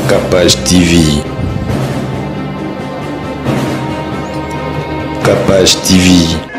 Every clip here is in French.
Capage TV. Capage TV.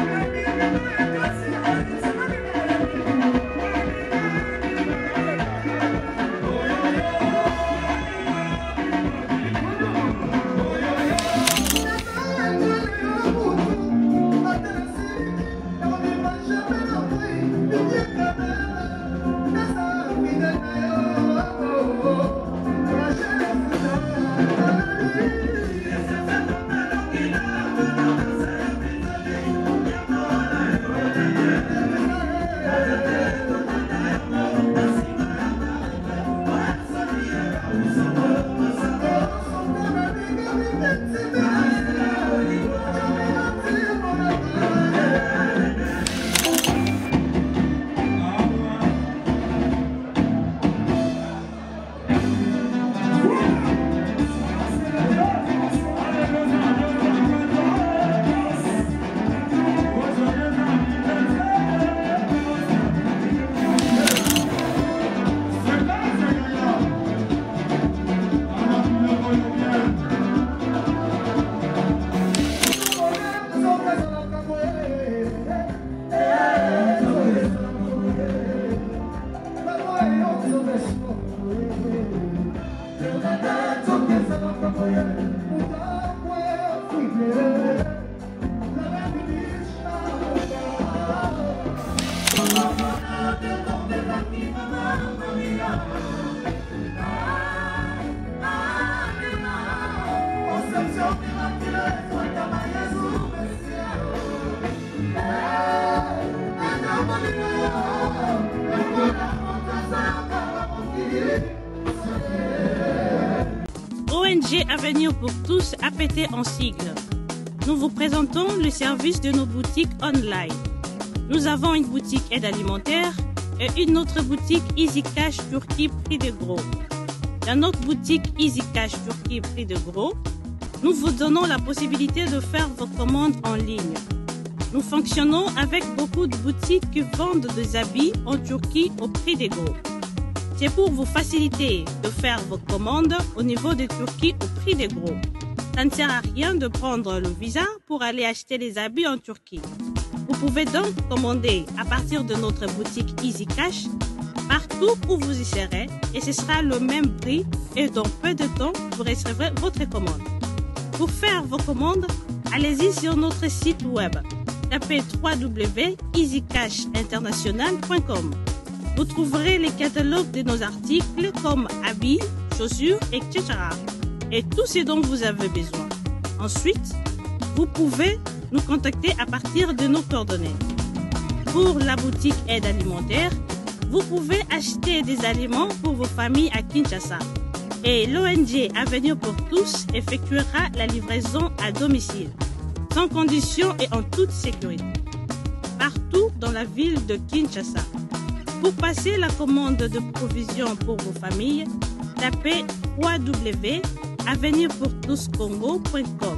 ONG Avenir pour tous, APT en sigle. Nous vous présentons le service de nos boutiques online. Nous avons une boutique aide alimentaire et une autre boutique Easy Cash Turquie prix de gros. Dans notre boutique Easy Cash Turquie prix de gros, nous vous donnons la possibilité de faire vos commandes en ligne. Nous fonctionnons avec beaucoup de boutiques qui vendent des habits en Turquie au prix de gros. C'est pour vous faciliter de faire vos commandes au niveau de Turquie au prix de gros. Ça ne sert à rien de prendre le visa pour aller acheter les habits en Turquie. Vous pouvez donc commander à partir de notre boutique Easy Cash partout où vous y serez et ce sera le même prix et dans peu de temps vous recevrez votre commande. Pour faire vos commandes, allez-y sur notre site web. Tapez www.easycashinternational.com. Vous trouverez les catalogues de nos articles comme habits, chaussures, etc. et tout ce dont vous avez besoin. Ensuite, vous pouvez nous contacter à partir de nos coordonnées. Pour la boutique aide alimentaire, vous pouvez acheter des aliments pour vos familles à Kinshasa. Et l'ONG Avenir pour tous effectuera la livraison à domicile, sans condition et en toute sécurité, partout dans la ville de Kinshasa. Pour passer la commande de provisions pour vos familles, tapez www.avenirpourtouscongo.com.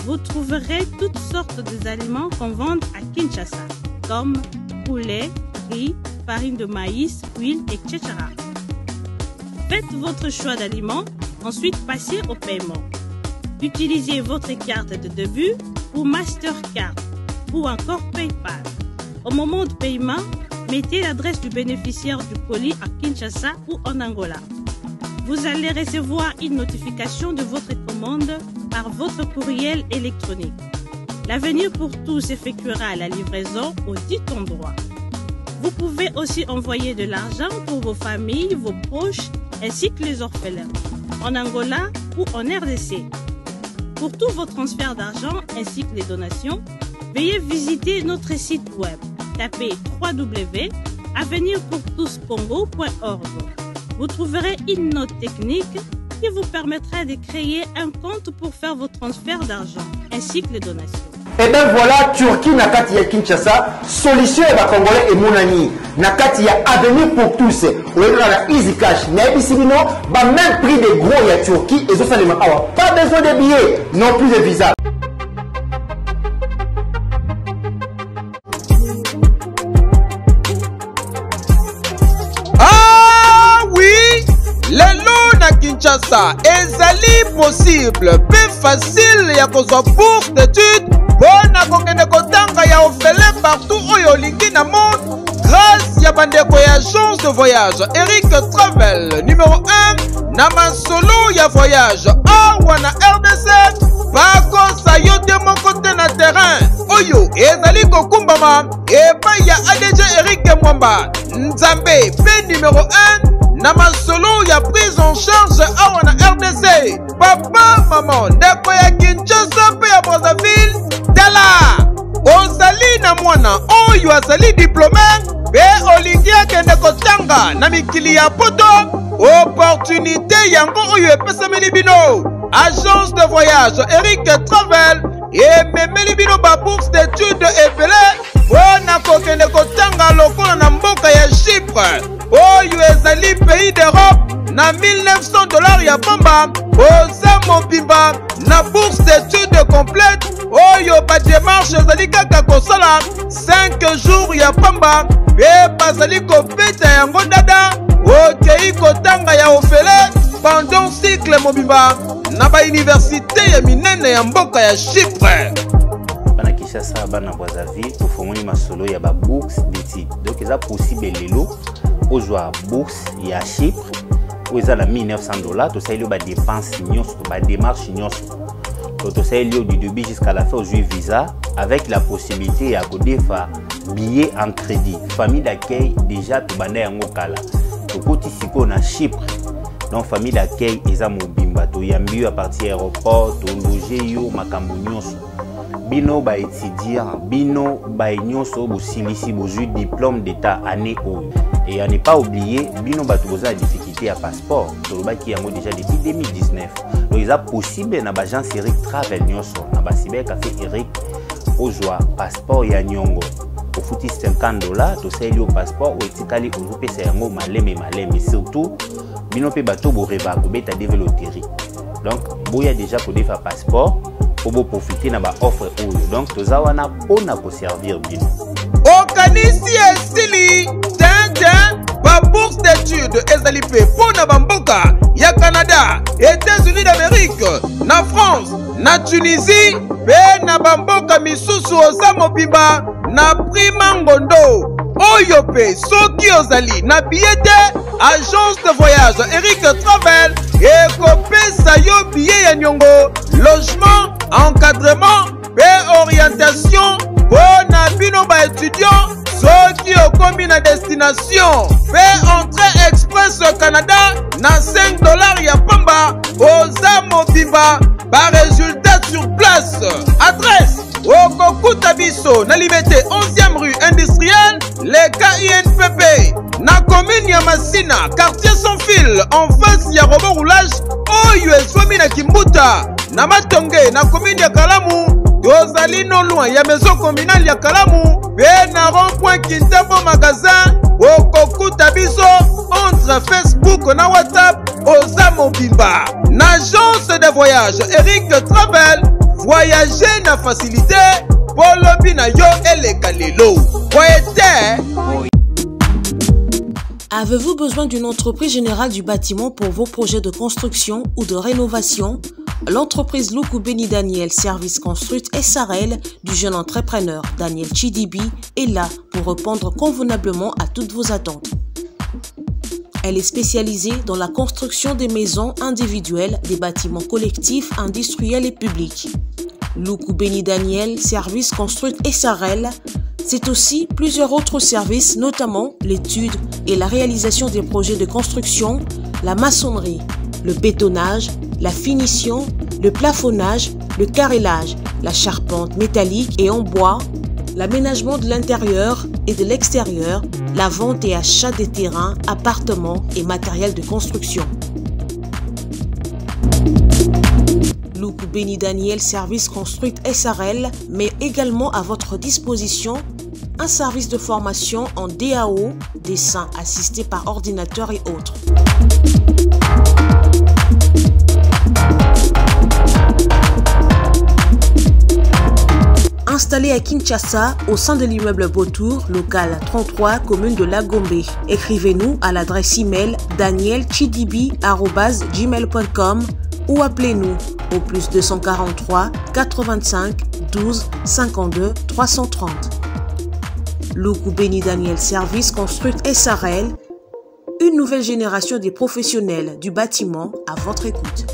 Vous trouverez toutes sortes d'aliments qu'on vend à Kinshasa, comme poulet, riz, farine de maïs, huile, etc. Faites votre choix d'aliments, ensuite passez au paiement. Utilisez votre carte de début ou Mastercard ou encore PayPal. Au moment de paiement, mettez l'adresse du bénéficiaire du colis à Kinshasa ou en Angola. Vous allez recevoir une notification de votre commande par votre courriel électronique. L'Avenir pour tous effectuera la livraison au dit endroit. Vous pouvez aussi envoyer de l'argent pour vos familles, vos proches, ainsi que les orphelins, en Angola ou en RDC. Pour tous vos transferts d'argent ainsi que les donations, veuillez visiter notre site web. Tapez www.avenirpourtouscongo.org. Vous trouverez une note technique qui vous permettra de créer un compte pour faire vos transferts d'argent ainsi que les donations. Et bien voilà, Turquie nakati ya Kinshasa, solution ya Congolais et Monani. Nakati ya Avenir pour tous. Ou la Easy Cash. Mais ici, même prix de gros ya Turquie, et ça, pas besoin de billets, non plus de visa. Kinshasa ezali possible pe facile ya kozwa bourse d'études mpona kokende kotanga ya ofele partout oyo olingi na monde grâce ya bandeko ya agence de voyage Eric Travel numéro 1 na masolo ya voyage awa na RDC bakosa yo te moko te na terrain oyo ezali kokumbama epai ya ADG Eric Mwamba Nzambe pe numéro 1 na masolo ya prise en charge awa na RDC papa mama ndeko ya Kinshasa pe ya Brazzaville tala ozali na mwana oyo azali diplômé pe olingi akende kotanga na mikili ya poto opportunité yango oyo epesameli bino agence de voyage Eric Travel ememeli bino ba bourse d'études ebele mpona kokende kotanga lokola na mboka ya Chypre oyo ezali pays d'Europe na $1900 ya pamba oza mobimba na bourse d'études complète oyo ba démarche ezali kaka kosala 5 jours ya pamba pe bazali kobeta yango dada okei kotanga ya ofele pendant cycle mobimba na ba université ya minene ya mboka ya Chypre. Bana Kinshasa bana Brazzaville tofongoli masolo ya ba bourse d'études donc eza possible lelo ozwa bourse ya Chypre oyo eza na $1900 tosaleli ba dépense nyonso ba démarche nyonso tosaleli du début jusqu'à la fin ozwi visa avec la possibilité ya kodefa billet en crédit famille d'accueil déjà tobanda yango kala tokoti sikoyo na Chypre donc famille d'accueil eza mobimba toyambi yo à partir aéroport tologe yo makambo nyonso bino ba étudiant bino ba nyonso bosilisi bozwi diplôme d'état année oyo et à ne pas oublier bino bato boza la difficulté à passeport tolobaki yango déjà depuis 2019 donc eza possible na bagence Eric Travel nyonso na basiber café Eric ozwa passeport ya nyongo ofuti $50 tosaleli yo passeport oetikali ozopesa yango maleme surtout bino mpe bato boreba kobeta développerie donc boya déjà kodefa passeport pour profiter na ba offre oyo donc toza wana mpona koservir bino okanisi esili tintin ba bourse d'études ezali mpe mpona bamboka ya Canada États-Unis d'Amérique na France na Tunisie pe na bamboka misusu oza mobimba na prima ngondo oyo pe soki ozali na billet te agence de voyage Eric Travel ekopesa yo billet ya nyongo logement encadrement pe orientation mpona bino ba étudiant soki okomi na destination pe entrée express Canada na $5 ya pamba oza mobimba ba résultat sur place adresse okokuta biso na Liberté 11e rue industrielle le KINPP na commune ya Masina quartier sans fil en face ya robot roulage oyo ezwami na Kimbuta na Matonge na commune ya Kalamu tozali no loin ya maison communale ya Kalamu pe na rond-point Kintambo magasin okokuta biso entre Facebook na WhatsApp oza mobimba na agence de voyage Eric Travel voyager na facilité polobi na yo eleka lelo voyete. Avez-vous besoin d'une entreprise générale du bâtiment pour vos projets de construction ou de rénovation? L'entreprise Luku Beni Daniel Service Construite SARL du jeune entrepreneur Daniel Chidibi est là pour répondre convenablement à toutes vos attentes. Elle est spécialisée dans la construction des maisons individuelles, des bâtiments collectifs, industriels et publics. Luku Beni Daniel Service Construite SARL, c'est aussi plusieurs autres services, notamment l'étude et la réalisation des projets de construction, la maçonnerie, le bétonnage, la finition, le plafonnage, le carrelage, la charpente métallique et en bois, l'aménagement de l'intérieur et de l'extérieur, la vente et achat des terrains, appartements et matériel de construction. Luku Beni Daniel Service Construite SARL met également à votre disposition un service de formation en DAO, dessin assisté par ordinateur et autres. Installé à Kinshasa, au sein de l'immeuble Beautour, local 33, commune de Lagombe. Écrivez-nous à l'adresse email danielchidibi@gmail.com ou appelez-nous au plus 243 85 12 52 330. Loukou Béni Daniel Service Construit SARL, une nouvelle génération des professionnels du bâtiment à votre écoute.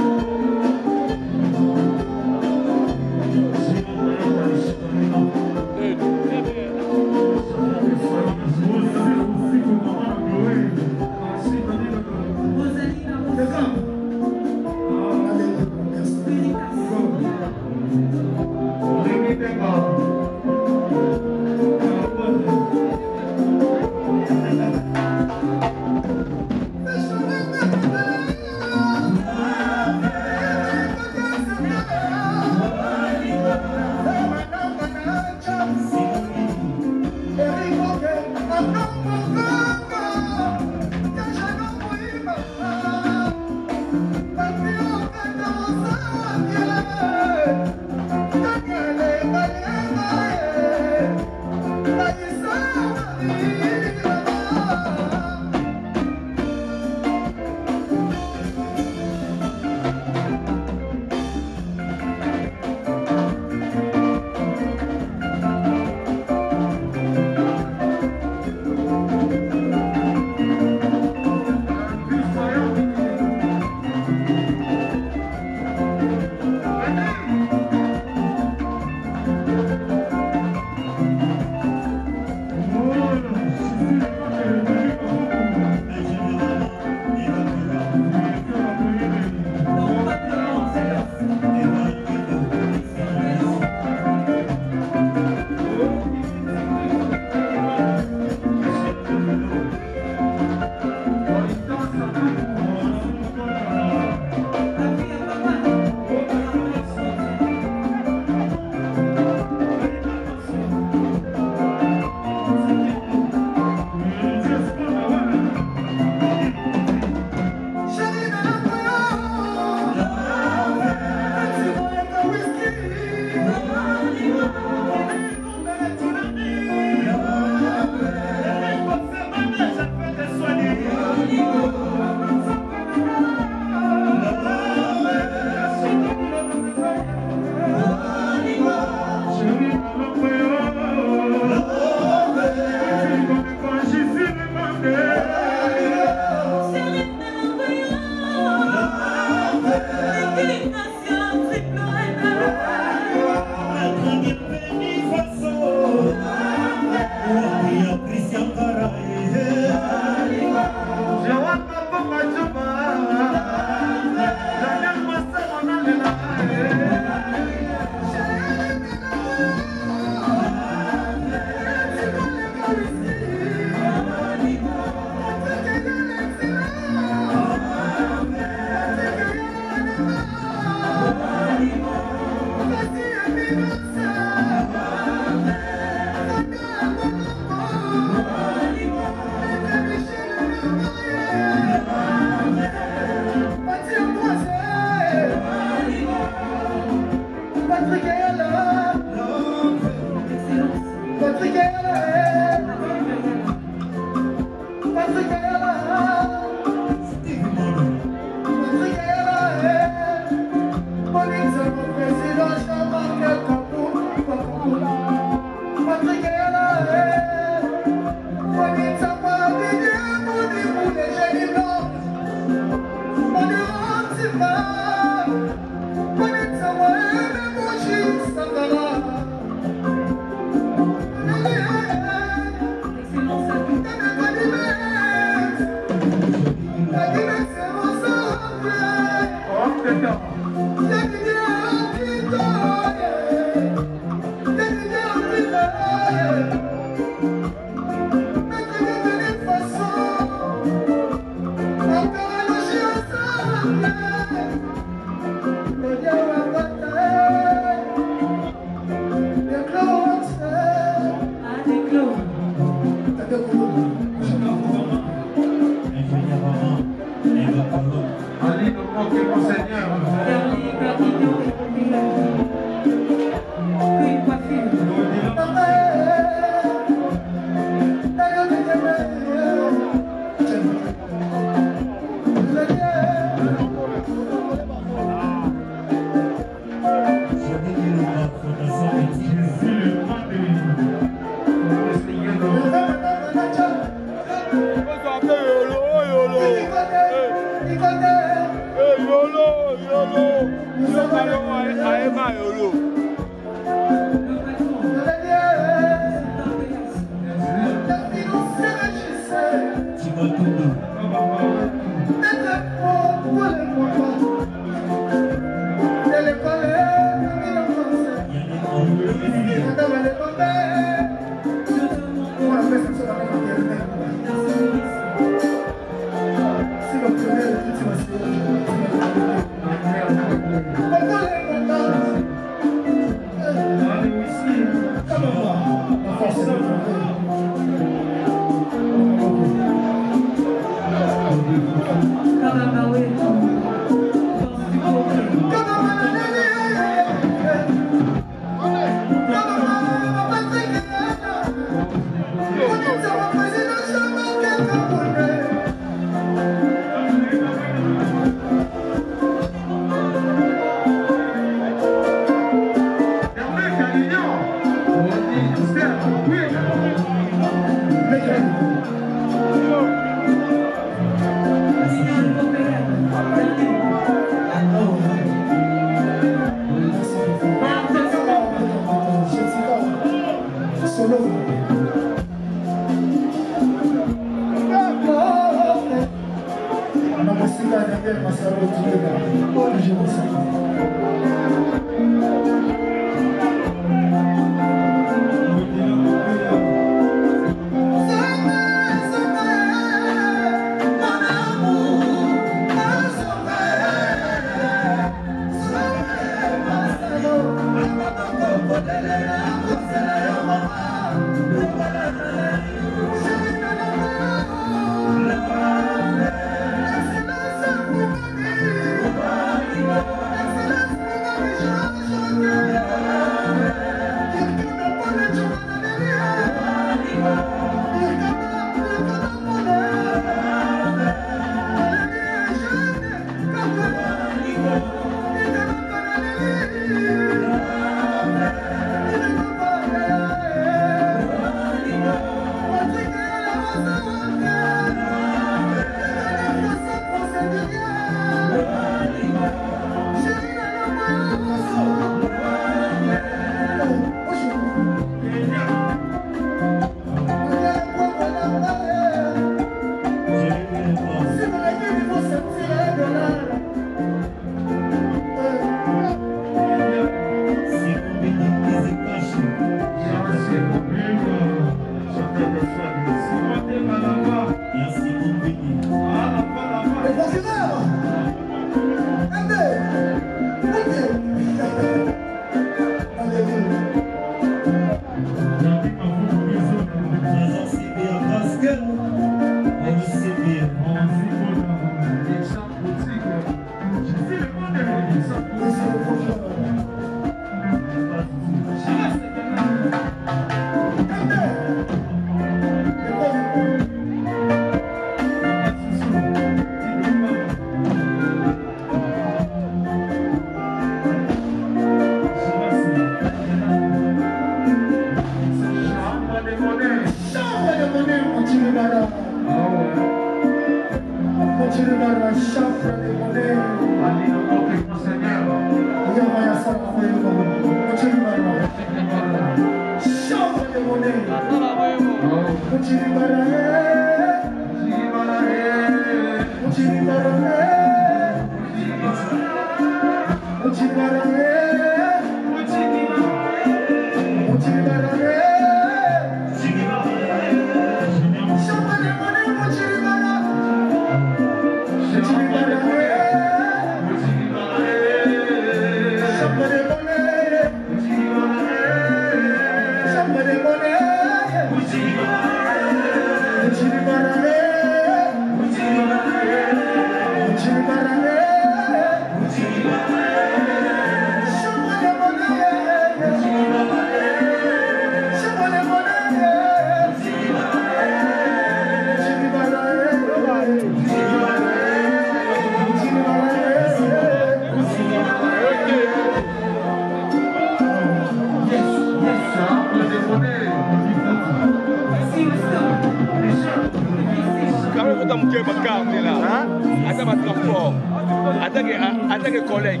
Attaque collègue.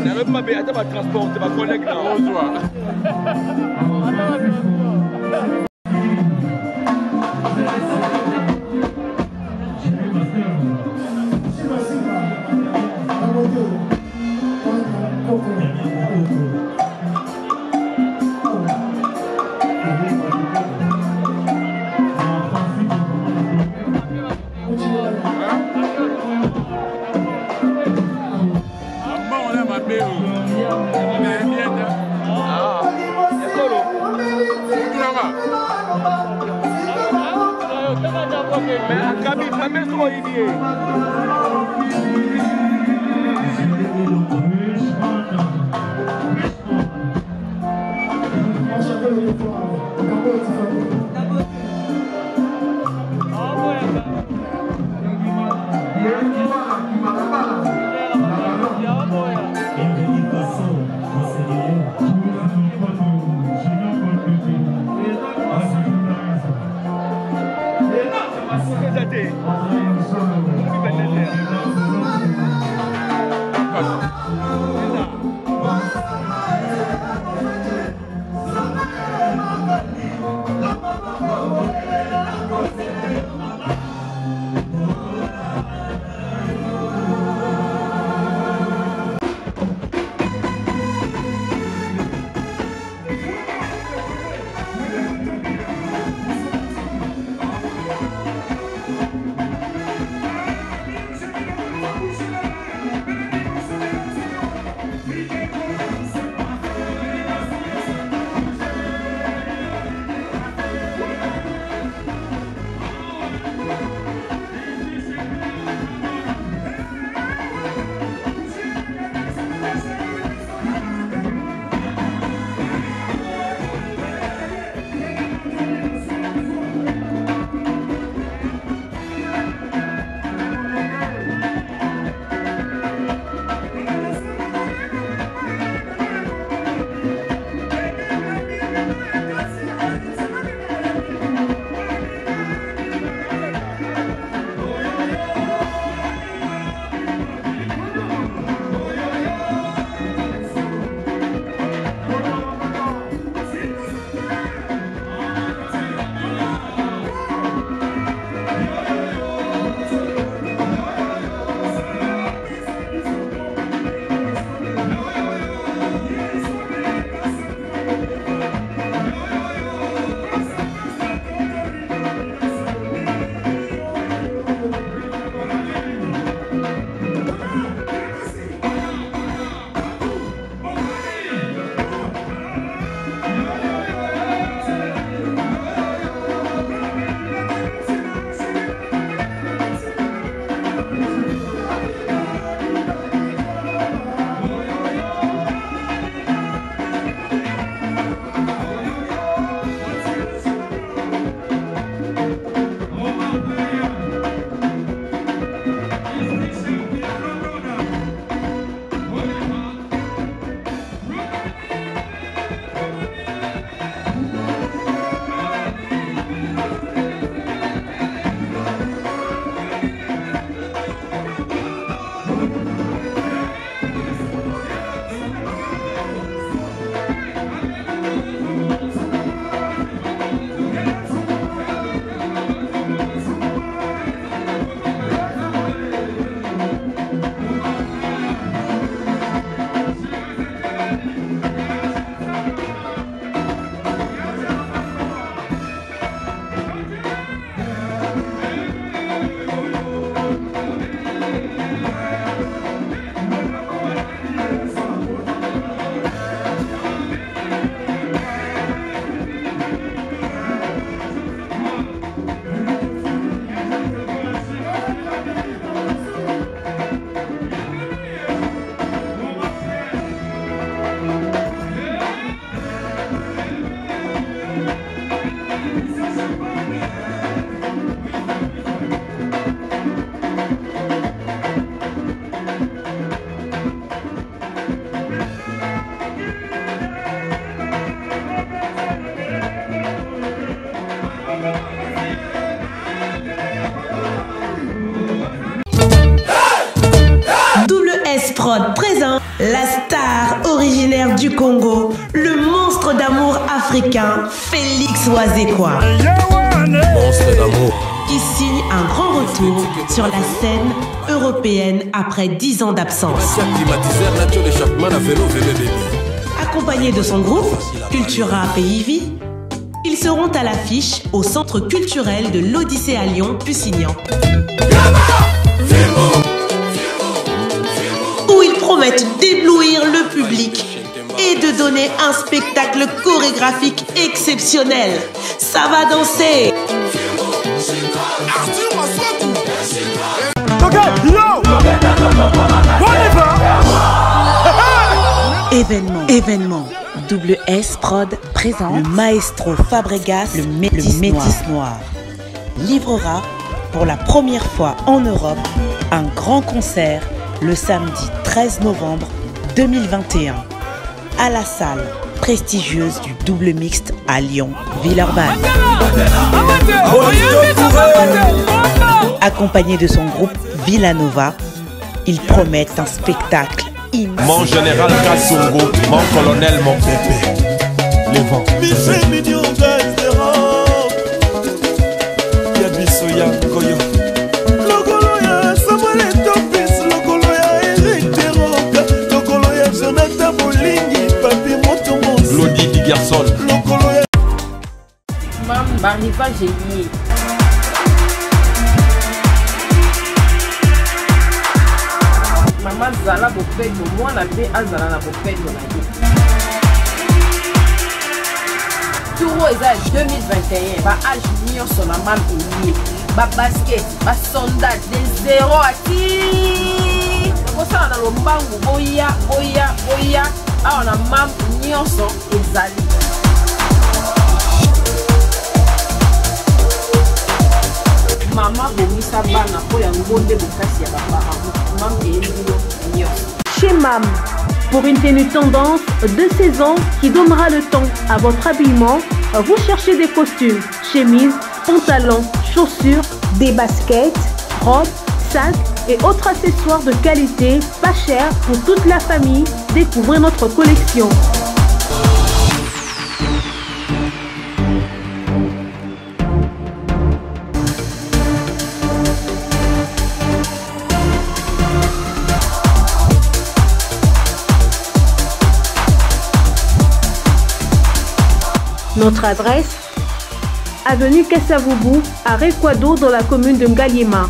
N'arrive pas bien, attends, transport, c'est ma collègue là. Prod présent la star originaire du Congo, le monstre d'amour africain, Félix Wazekwa. Monstre d'amour. Qui signe un grand retour sur la scène européenne après 10 ans d'absence. Accompagné de son groupe, Cultura Pays-Vie, ils seront à l'affiche au Centre culturel de l'Odyssée à Lyon, Pusignan. Où ils promettent d'éblouir le public et de donner un spectacle chorégraphique exceptionnel. Ça va danser. Événement. WS Prod présente le maestro Fabregas, le Métis Noir, livrera pour la première fois en Europe un grand concert le samedi 13 novembre 2021 à la salle prestigieuse du double mixte à Lyon, Villeurbanne. Accompagné de son groupe Villanova, ils promettent un spectacle immense. Mon général Kassongo, mon colonel, mon pépé, les vents. Garçon. Arrivage est lié. Maman Zala Bopedo, moi la paix Azala la Bopedo la vie. Tout est 2021, ba âge mignon sur la maman est lié. Ba basket, ba sondage, des zéro à qui. Comme ça on a le mbangu, boya. Ah on a mam mignon sur Ezali. Chez MAM, pour une tenue tendance de saison qui donnera le temps à votre habillement, vous cherchez des costumes, chemises, pantalons, chaussures, des baskets, robes, sacs et autres accessoires de qualité, pas cher pour toute la famille. Découvrez notre collection. Notre adresse, avenue Kassavoubou, à Rekwado dans la commune de Ngaliema.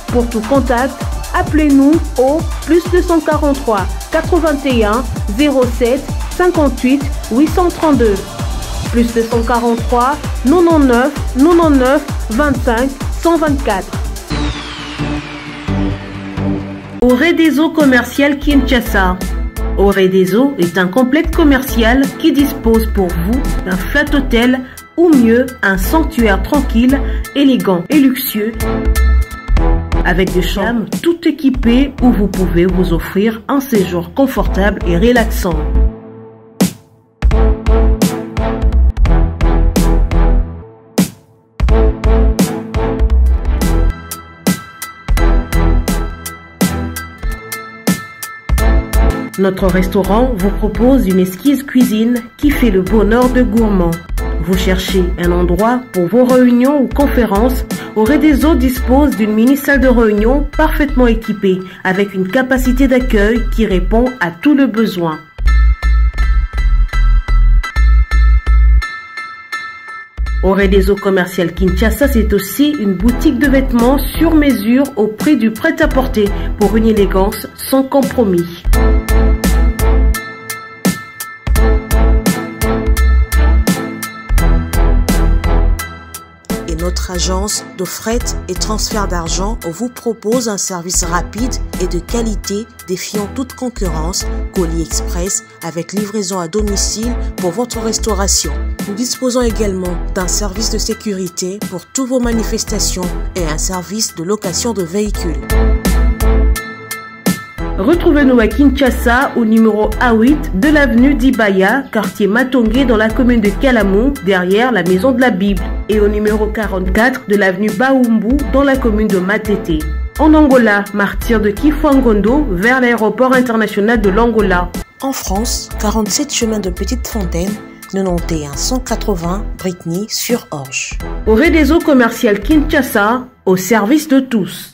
Pour tout contact, appelez-nous au +243 81 07 58 832. +243 99 25 124. Oredeso commercial Kinshasa. Oredeso est un complexe commercial qui dispose pour vous d'un flat hôtel ou mieux un sanctuaire tranquille, élégant et luxueux avec des chambres tout équipées où vous pouvez vous offrir un séjour confortable et relaxant. Notre restaurant vous propose une exquise cuisine qui fait le bonheur de gourmands. Vous cherchez un endroit pour vos réunions ou conférences? Oredeso dispose d'une mini-salle de réunion parfaitement équipée avec une capacité d'accueil qui répond à tous les besoins. Oredeso Commercial Kinshasa, c'est aussi une boutique de vêtements sur mesure au prix du prêt-à-porter pour une élégance sans compromis. Notre agence de fret et transfert d'argent vous propose un service rapide et de qualité défiant toute concurrence, colis express avec livraison à domicile pour votre restauration. Nous disposons également d'un service de sécurité pour toutes vos manifestations et un service de location de véhicules. Retrouvez-nous à Kinshasa au numéro A8 de l'avenue d'Ibaya, quartier Matongé dans la commune de Kalamou, derrière la Maison de la Bible, et au numéro 44 de l'avenue Baoumbu dans la commune de Matete. En Angola, martyr de Kifuangondo vers l'aéroport international de l'Angola. En France, 47 chemin de Petite Fontaine, 91 180 Brittany sur Orge. Au réseau commercial Kinshasa, au service de tous.